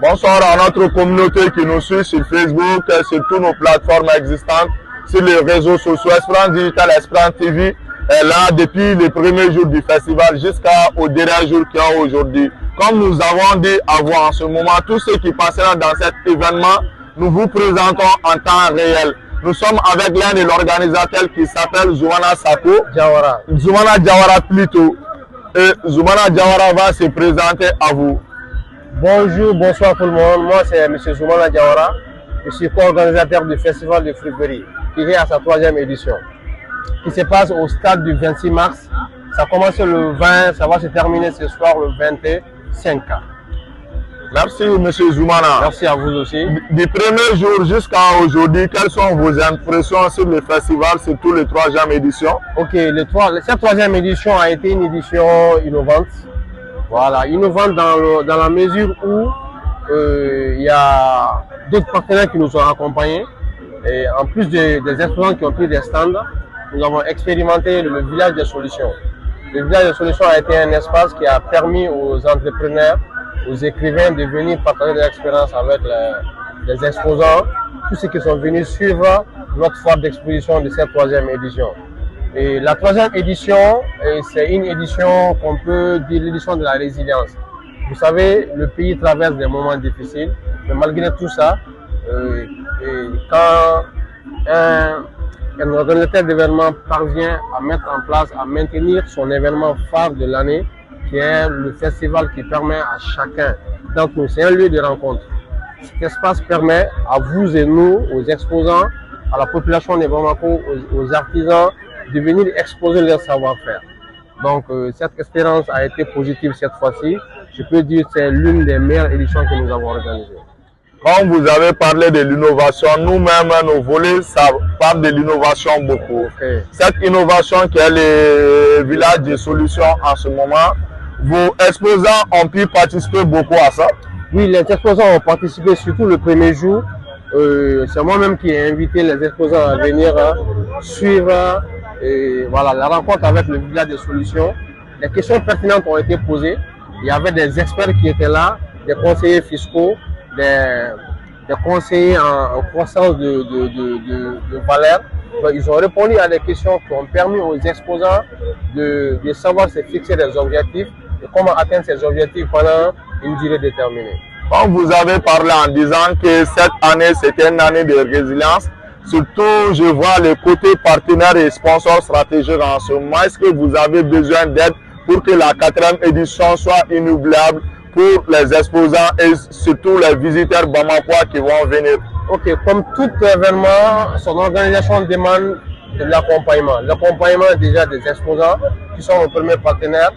Bonsoir à notre communauté qui nous suit sur Facebook, sur toutes nos plateformes existantes, sur les réseaux sociaux. Espérance Digital, Espérance TV est là depuis le premier jour du festival jusqu'au dernier jour qu'il y a aujourd'hui. Comme nous avons dit avant, en ce moment, tous ceux qui passeront dans cet événement, nous vous présentons en temps réel. Nous sommes avec l'un de l'organisateur qui s'appelle Zoumana Sako. Diawara. Zoumana Diawara plutôt. Et Zoumana Diawara va se présenter à vous. Bonjour, bonsoir tout le monde. Moi, c'est M. Zoumana Diawara. Je suis co-organisateur du Festival de Fruiterie, qui est à sa 3e édition, qui se passe au stade du 26 mars. Ça commence le 20, ça va se terminer ce soir le 25. Merci M. Zoumana. Merci à vous aussi. Du premier jour jusqu'à aujourd'hui, quelles sont vos impressions sur le festival, surtout la 3e édition? Ok, cette 3e édition a été une édition innovante. Voilà, innovante dans la mesure où il y a d'autres partenaires qui nous ont accompagnés. Et en plus des exposants qui ont pris des stands, nous avons expérimenté le village des solutions. Le village des solutions a été un espace qui a permis aux entrepreneurs, aux écrivains de venir partager leur expérience avec les exposants, tous ceux qui sont venus suivre notre foire d'exposition de cette 3e édition. Et la 3e édition, c'est une édition qu'on peut dire l'édition de la résilience. Vous savez, le pays traverse des moments difficiles, mais malgré tout ça, quand un organisateur d'événements parvient à mettre en place, à maintenir son événement phare de l'année, qui est le festival qui permet à chacun d'entre nous, c'est un lieu de rencontre. Cet espace permet à vous et nous, aux exposants, à la population de Bamako, aux artisans, de venir exposer leur savoir-faire. Donc cette expérience a été positive cette fois-ci. Je peux dire que c'est l'une des meilleures éditions que nous avons organisées. Quand vous avez parlé de l'innovation, nous-mêmes, nos volets, ça parle de l'innovation beaucoup. Okay. Cette innovation qui est le village des solutions en ce moment, vos exposants ont pu participer beaucoup à ça? Oui, les exposants ont participé surtout le premier jour. C'est moi-même qui ai invité les exposants à venir suivre voilà, la rencontre avec le village des solutions. Les questions pertinentes ont été posées. Il y avait des experts qui étaient là, des conseillers fiscaux, des conseillers en croissance de valeur. Donc, ils ont répondu à des questions qui ont permis aux exposants de savoir se fixer des objectifs et comment atteindre ces objectifs pendant une durée déterminée. Quand vous avez parlé en disant que cette année c'était une année de résilience, surtout je vois le côté partenaire et sponsor stratégique en ce moment. Est-ce que vous avez besoin d'aide pour que la 4e édition soit inoubliable pour les exposants et surtout les visiteurs bamakois qui vont venir? Ok, comme tout événement, son organisation demande de l'accompagnement. L'accompagnement déjà des exposants qui sont nos premiers partenaires.